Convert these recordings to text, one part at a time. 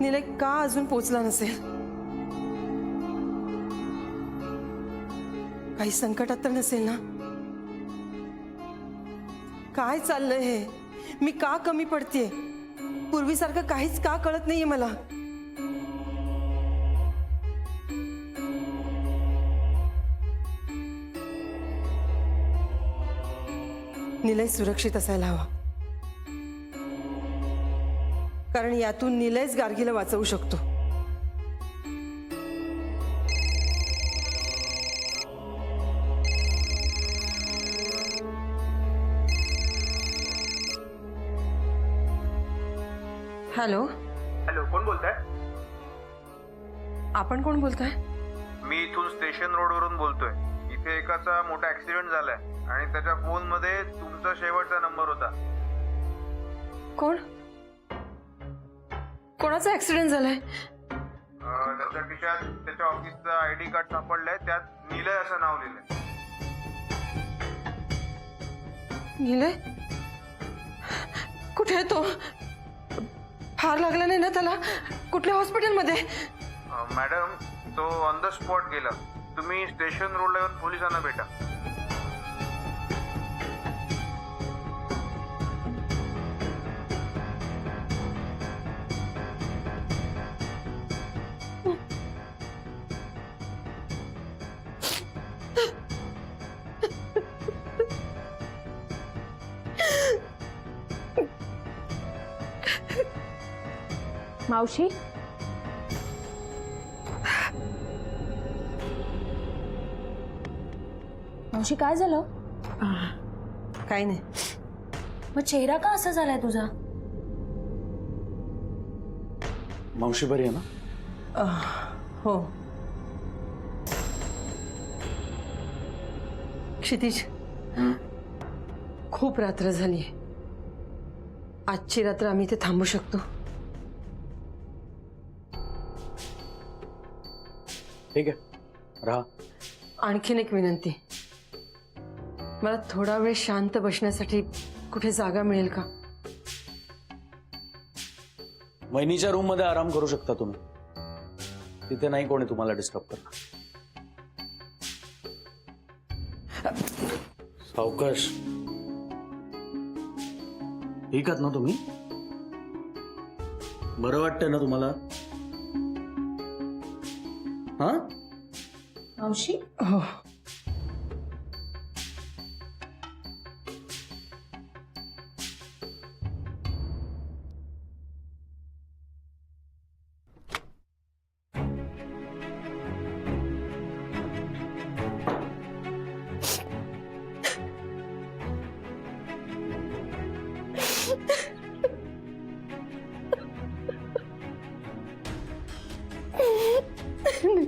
निलय का अजून पोचला नसेल? काही संकटात तर नसेल ना? काय चाललंय हे? मी का कमी पडतेय? पूर्वीसारखं काहीच का कळत नाहीये मला? निलय सुरक्षित असायला हवा, कारण यातून निलयच गार्गीला वाचवू शकतो. हॅलो हॅलो, कोण बोलताय? आपण कोण बोलताय? मी इथून स्टेशन रोडवरून बोलतोय. इथे एकाचा मोठा ऍक्सिडेंट झालाय आणि त्याच्या फोन मध्ये तुमचा शेवटचा नंबर होता. कोण? कोणाचा ऍक्सिडेंट झालाय? त्याच्या खिशात त्याच्या ऑफिसचं आयडी कार्ड सापडलंय, त्यात निलय असं नाव लिहिलंय. निलय कुठे आहे तो? फार लागला नाही ना त्याला? कुठल्या हॉस्पिटलमध्ये? मॅडम, तो ऑन द स्पॉट गेला. तुम्ही स्टेशन रोडला येऊन पोलिसांना भेटा. मावशी, मावशी काय झालं? काही नाही. मग चेहरा का असा झालाय तुझा? मावशी बरी आहे ना? हो. क्षितिज, खूप रात्र झाली. आजची रात्र आम्ही इथे थांबू शकतो? ठीक आहे, राहा. आणखीन एक विनंती. मला थोडा वेळ शांत बसण्यासाठी कुठे जागा मिळेल का? वहिनीच्या रूम मध्ये आराम करू शकता तुम्ही. तिथे नाही कोणी तुम्हाला डिस्टर्ब करणार. सावकाश. ठीक आहात ना तुम्ही? बरं वाटतंय ना तुम्हाला? हा? मावशी, हो.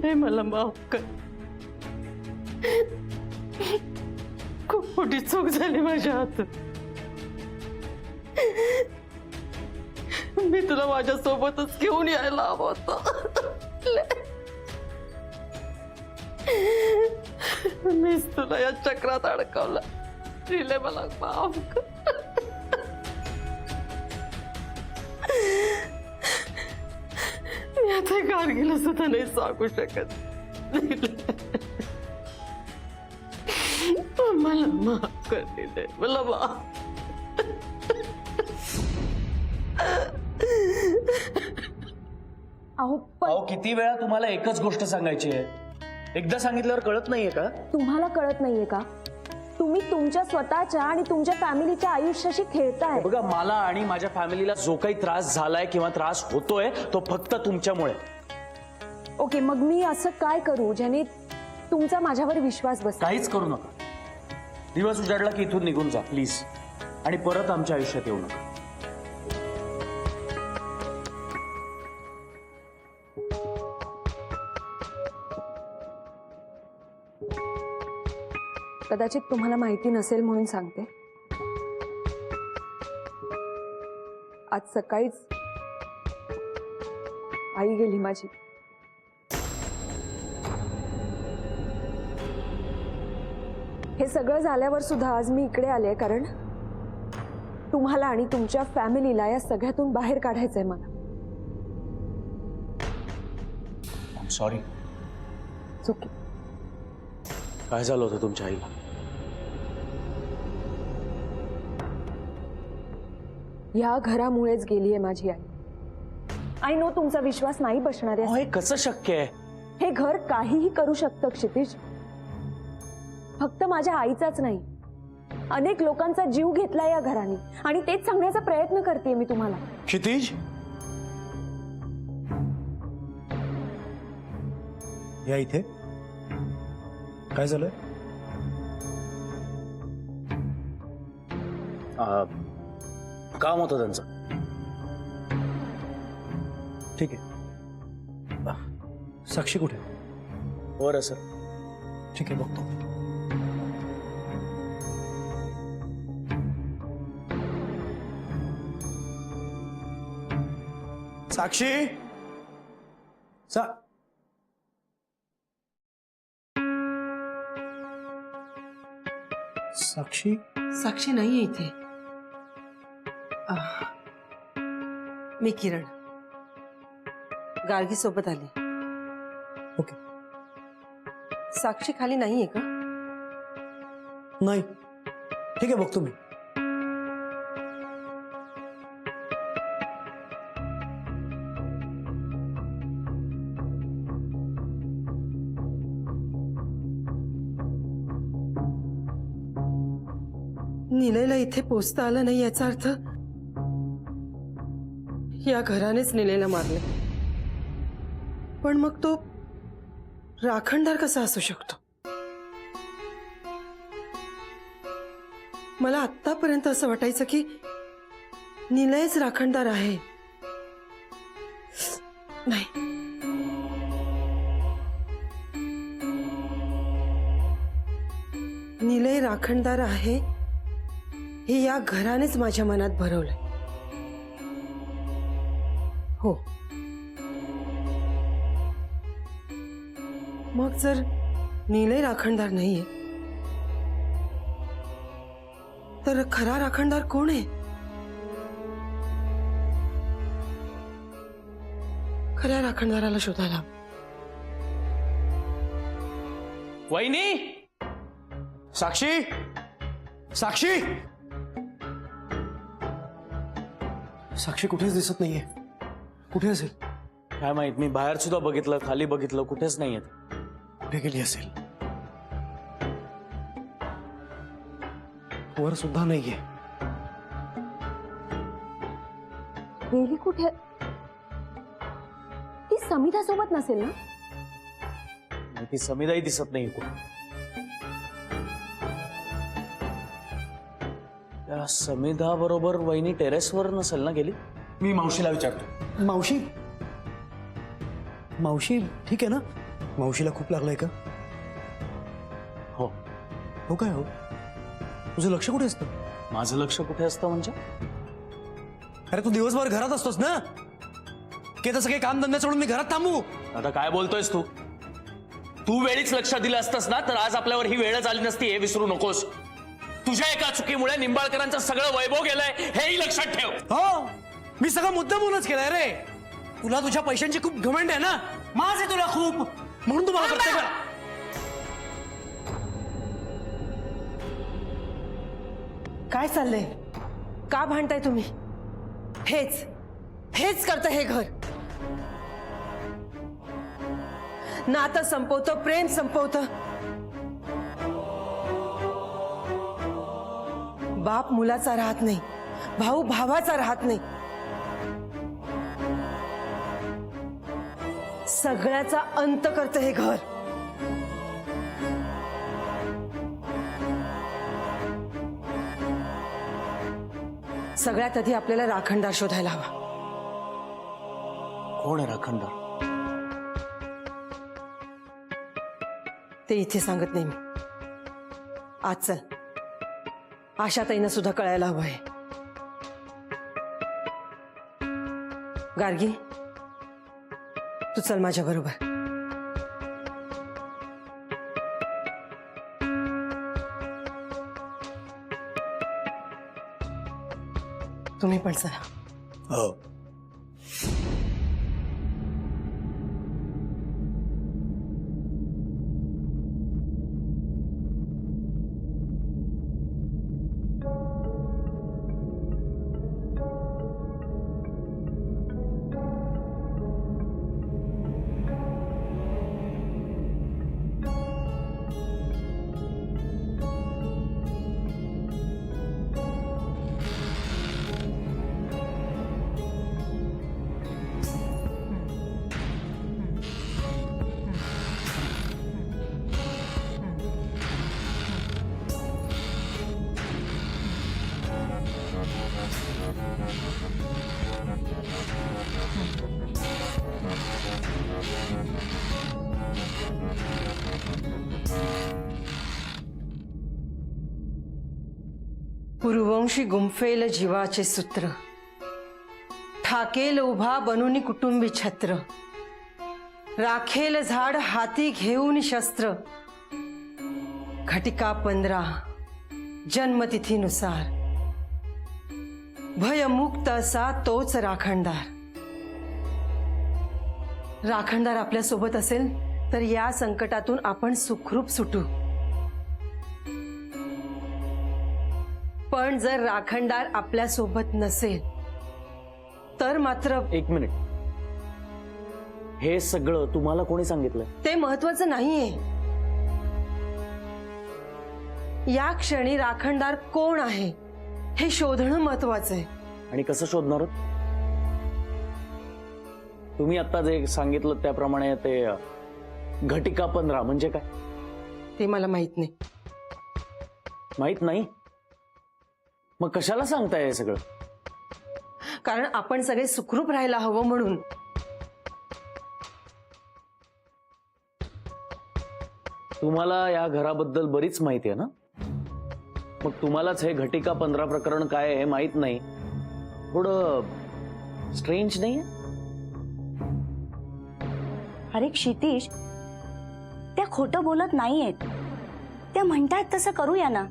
नाही, मला माफ कर. खूप मोठी चूक झाली माझ्या हातून. मी तुला माझ्या सोबतच घेऊन यायला हवं होतं. मीच तुला या चक्रात अडकवलं. रिले, मला माफ कर. मी आता गार्गीला सुद्धा नाही सांगू शकत. मला माफ कर दिले, मला माफ. अहो, किती वेळा तुम्हाला एकच गोष्ट सांगायची आहे? एकदा सांगितल्यावर कळत नाहीये का? तुम्हाला कळत नाहीये का? तुम्ही तुमच्या स्वतःच्या आणि तुमच्या फॅमिलीच्या आयुष्याशी खेळताय. बघा, मला आणि माझ्या फॅमिलीला जो काही त्रास झालाय किंवा त्रास होतोय तो फक्त तुमच्यामुळे. ओके, मग मी असं काय करू ज्याने तुमचा माझ्यावर विश्वास बसेल? काहीच करू नका. दिवस उजाडला की इथून निघून जा प्लीज, आणि परत आमच्या आयुष्यात येऊ नका. कदाचित तुम्हाला माहिती नसेल म्हणून सांगते. आज सकाळीच आई गेली माझी. हे सगळं झाल्यावर सुद्धा आज मी इकडे आले कारण तुम्हाला आणि तुमच्या फॅमिलीला या सगळ्यातून बाहेर काढायचंय मला. सॉरी. चुकी. काय झालं होतं तुमच्या आईला? या घरामुळेच गेलीये माझी आई. आय नो तुमचा विश्वास नाही बसणार आहे. हे कसं शक्य आहे? हे घर काहीही करू शकतं क्षितिज. फक्त माझ्या आईचाच नाही, अनेक लोकांचा जीव घेतला या घराने आणि तेच सांगण्याचा प्रयत्न करते मी तुम्हाला. क्षितिज, या इथे काय झालंय? काम होतं त्यांचं. ठीक आहे. साक्षी कुठे? वर आहे सर. ठीक आहे, बघतो. साक्षी, साक्षी साक्षी नाहीये इथे. मी किरण गार्गी सोबत आली. ओके. साक्षी खाली नाहीये का? नाही. ठीक आहे, बघतो मी. निलयला इथे पोचता आलं नाही याचा अर्थ या घरानेच निलयला मारले. पण मग तो राखणदार कसा असू शकतो? मला आतापर्यंत असं वाटायचं की निलयच राखणदार आहे. नाही, निलय राखणदार आहे हे या घरानेच माझ्या मनात भरवलंय. हो, मग जर निलय राखणदार नाहीये तर खरा राखणदार कोण आहे? खऱ्या राखणदाराला शोधायला. वहिनी, साक्षी, साक्षी, साक्षी कुठेच दिसत नाहीये. कुठे असेल? काय माहित. मी बाहेर सुद्धा बघितलं, खाली बघितलं, कुठेच नाहीये. कुठे गेली असेल? वर सुद्धा नाहीये. गेली कुठे? ती समिधा सोबत नसेल ना? ती समिधाही दिसत नाही कुठे. त्या समिधा बरोबर वहिनी टेरेसवर नसेल ना गेली? मी मावशीला विचारतो. मावशी, मावशी ठीक आहे ना? मावशीला खूप लागलाय का? हो. हो काय हो? तुझं लक्ष कुठे असतं? माझं लक्ष कुठे असतं म्हणजे? अरे तू दिवसभर घरात असतोस ना, की तसं काही काम धंदा सोडून मी घरात थांबू? आता काय बोलतोयस तू? तू वेळीच लक्ष दिलं असतंस ना तर आज आपल्यावर ही वेळच आली नसती, हे विसरू नकोस. तुझ्या एका चुकीमुळे निंबाळकरांचं सगळं वैभव गेलंय, हेही लक्षात ठेव. हो, मी सगळं मुद्दामूनच केलंय रे. तुला तुझ्या पैशांची खूप घमंड आहे ना, माझ आहे तुला खूप, म्हणून तुम्हाला प्रत्येक काय चाललंय? का भांडताय तुम्ही? हेच हेच करतं हे घर. नातं संपवतं, प्रेम संपवतं. बाप मुलाचा राहत नाही, भाऊ भावाचा राहत नाही. सगळ्याचा अंत करतं हे घर. सगळ्यात आधी आपल्याला राखणदार शोधायला हवा. कोण आहे राखणदार? ते इथे सांगत नाही मी. आज चल, आशाताईंना सुद्धा कळायला हवं आहे. गार्गी, तू चल माझ्या बरोबर. तुम्ही पण चला. हो. पुरुवंशी गुंफेल जीवाचे सूत्र, ठाकेल उभा बनून कुटुंबी छत्र, राखेल झाड हाती घेऊन शस्त्र, घटिका 15 जन्मतिथीनुसार, भयमुक्त असा तोच राखणदार. राखणदार आपल्या सोबत असेल तर या संकटातून आपण सुखरूप सुटू. पण जर राखणदार आपल्या सोबत नसेल तर मात्र एक मिनिट, हे सगळं तुम्हाला कोणी सांगितलं? ते महत्वाचं नाहीये. या क्षणी राखणदार कोण आहे हे शोधणं महत्वाचं आहे. आणि कसं शोधणार आहोत? तुम्ही आता जे सांगितलं त्याप्रमाणे ते घटिका 15 म्हणजे काय? ते मला माहित नाही. माहित नाही? मग कशाला सांगताय हे सगळं? कारण आपण सगळे सुखरूप राहायला हवं म्हणून. तुम्हाला या घराबद्दल बरीच माहिती आहे ना? मग तुम्हालाच हे घटिका 15 प्रकरण काय आहे हे माहित नाही, थोडं स्ट्रेंज नाहीये? अरे क्षितिज, त्या खोटं बोलत नाहीयेत. त्या म्हणतात तसं करूया ना.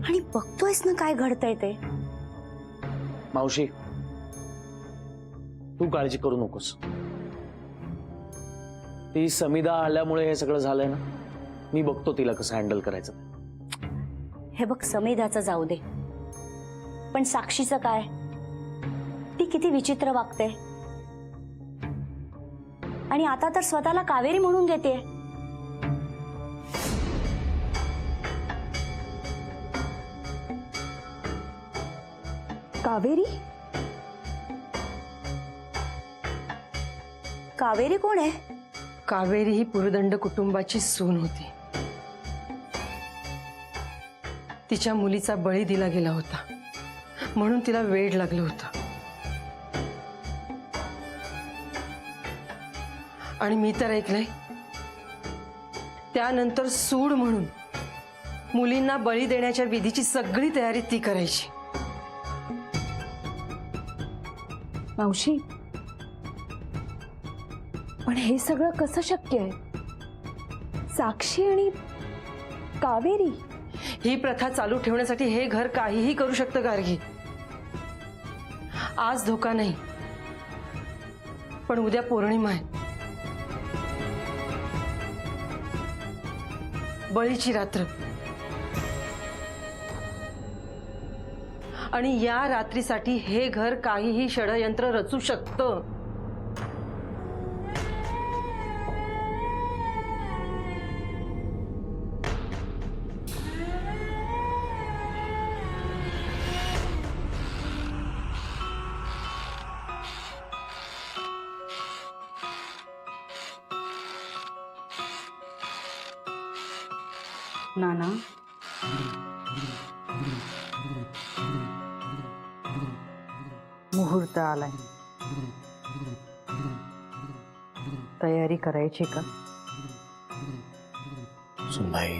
आणि बघतोयस ना काय घडतंय ते. मावशी, तू काळजी करू नकोस. ती समिधा आल्यामुळे हे सगळं झालंय ना. मी बघतो तिला कसं हँडल करायचं. हे बघ, समिधाचं जाऊ दे, पण साक्षीचं काय? ती किती विचित्र वागते. आणि आता तर स्वतःला कावेरी म्हणून घेते. कावेरी? कावेरी कोण आहे? कावेरी ही पुरदंड कुटुंबाची सून होती. तिच्या मुलीचा बळी दिला गेला होता म्हणून तिला वेड लागलं होतं. आणि मी तर ऐकलंय त्यानंतर सूड म्हणून मुलींना बळी देण्याच्या विधीची सगळी तयारी ती करायची. मावशी, पण हे सगळं कसं शक्य आहे? साक्षी आणि कावेरी? ही प्रथा चालू ठेवण्यासाठी हे घर काहीही करू शकतं गार्गी. आज धोका नाही, पण उद्या पौर्णिमा आहे, बळीची रात्र. आणि या रात्रीसाठी हे घर काहीही षडयंत्र रचू शकतं. नाना, मुहूर्त आलाय. तयारी करायची का? सुनबाई,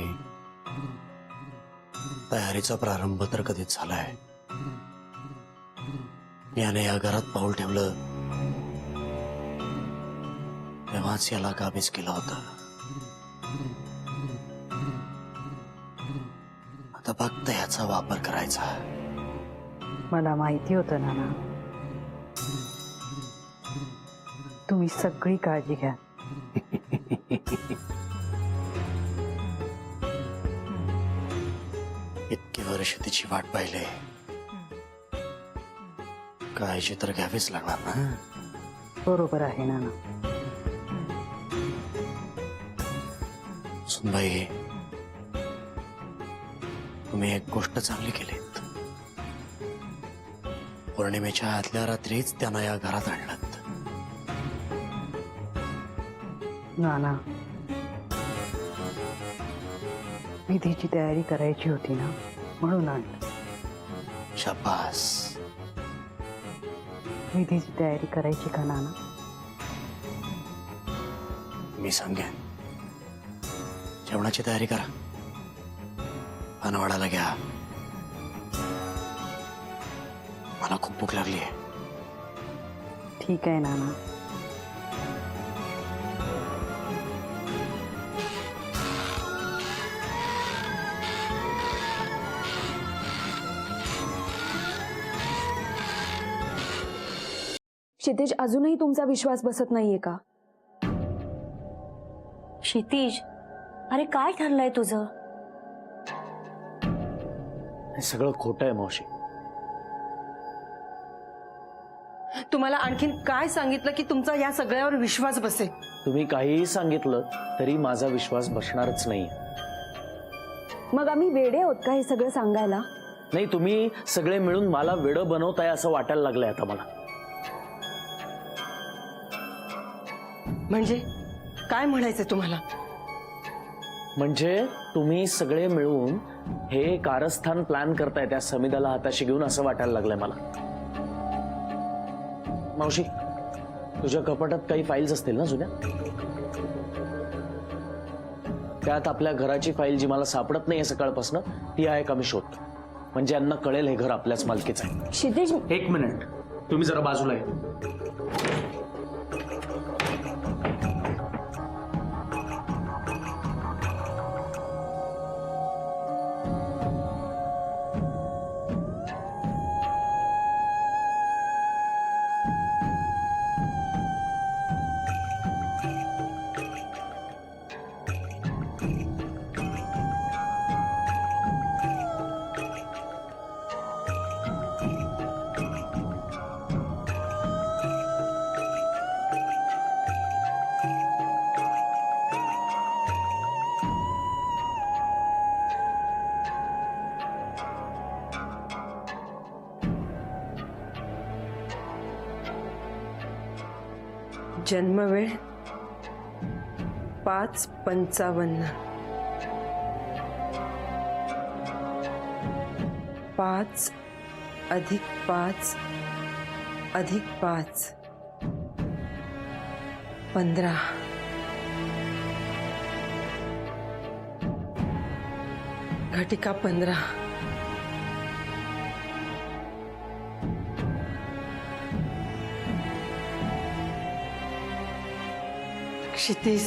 तयारीचा प्रारंभ तर कधीच झालाय. याने या घरात पाऊल ठेवलं तेव्हाच याला काबीज केलं होतं. आता फक्त याचा वापर करायचा. मला माहिती होतं नाना, तुम्ही सगळी काळजी घ्या. इतकी वर्ष तिची वाट पाहिले, काळजी तर घ्यावीच लागणार ना. बरोबर आहे नाना. सुनबाई, तुम्ही एक गोष्ट चांगली केलीत. पौर्णिमेच्या आदल्या रात्रीच त्यांना या घरात आणलं. नाना, विधीची तयारी करायची होती ना, म्हणून आणलं. शाबास. विधीची तयारी करायची का नाना? मी सांगेन, जेवणाची तयारी करा. अनवाडाला घ्या. मला खूप भूक लागली आहे. ठीक आहे नाना. क्षितिज, अजूनही तुमचा विश्वास बसत नाहीये का? क्षितिज, अरे काय ठरलंय तुझं? हे सगळं खोटं आहे मावशी. तुम्हाला आणखीन काय सांगितलं की तुमचा या सगळ्यावर विश्वास बसेल? तुम्ही काहीही सांगितलं तरी माझा विश्वास बसणारच नाही. मग आम्ही वेडे आहोत का हे सगळं सांगायला? नाही, तुम्ही सगळे मिळून मला वेडं बनवताय असं वाटायला लागलंय आता मला. म्हणजे काय म्हणायचंय तुम्हाला? म्हणजे तुम्ही सगळे मिळून हे कारस्थान प्लॅन करताय त्या समिधाला हाताशी घेऊन असं वाटायला लागलंय मला. मावशी, तुझ्या कपाटात काही फाईल्स असतील ना जुन्या? त्यात आपल्या घराची फाईल जी मला सापडत नाहीये सकाळपासून, ती आहे का मी शोधतो. म्हणजे यांना कळेल हे घर आपल्याच मालकीचं आहे. क्षितिज, एक मिनिट, तुम्ही जरा बाजूला या. जन्मवेळ 5:55. 5 + 5 + 5 15. घटिका 15. क्षितिज,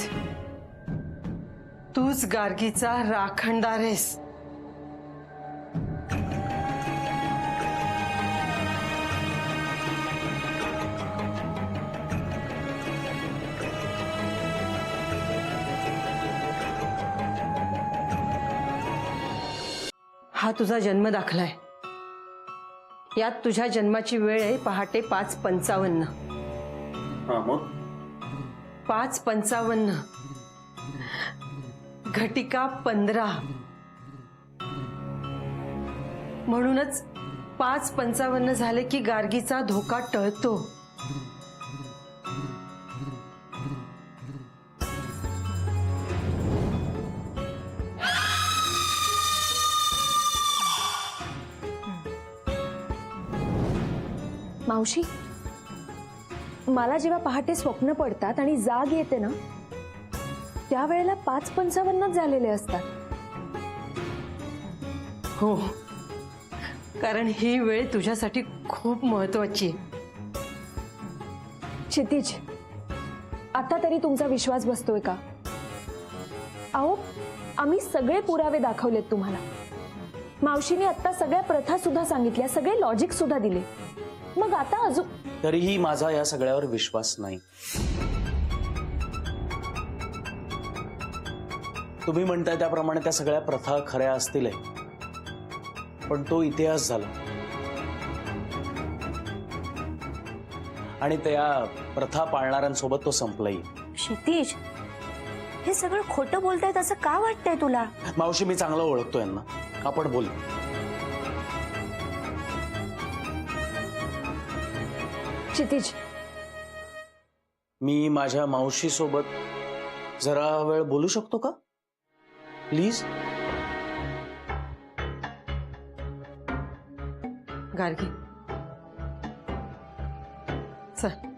तूच गार्गीचा राखणदार आहेस. हा तुझा जन्म दाखला आहे. यात तुझ्या जन्माची वेळ आहे पहाटे 5:55. मग 5:55. घटिका 15. म्हणूनच 5:55 झाले की गार्गीचा धोका टळतो. मावशी, मला जेव्हा पहाटे स्वप्न पडतात आणि जाग येते ना, त्यावेळेला 5:55 झालेले असतात. हो, कारण ही वेळ तुझ्यासाठी खूप महत्वाची आहे. क्षितिज, आता तरी तुमचा विश्वास बसतोय का? अहो, आम्ही सगळे पुरावे दाखवलेत तुम्हाला. मावशीने आता सगळ्या प्रथा सुद्धा सांगितल्या, सगळे लॉजिक सुद्धा दिले. मग आता अजून? तरीही माझा या सगळ्यावर विश्वास नाही. तुम्ही म्हणताय त्याप्रमाणे त्या सगळ्या प्रथा खऱ्या असतील, पण तो इतिहास झाला आणि त्या प्रथा पाळणाऱ्यांसोबत तो संपलाही. क्षितिज, हे सगळं खोटं बोलतायत असं का वाटतंय तुला? मावशी, मी चांगलं ओळखतो यांना. आपण बोल. क्षितिज, मी माझ्या मावशी सोबत जरा वेळ बोलू शकतो का प्लीज? गार्गी, चल.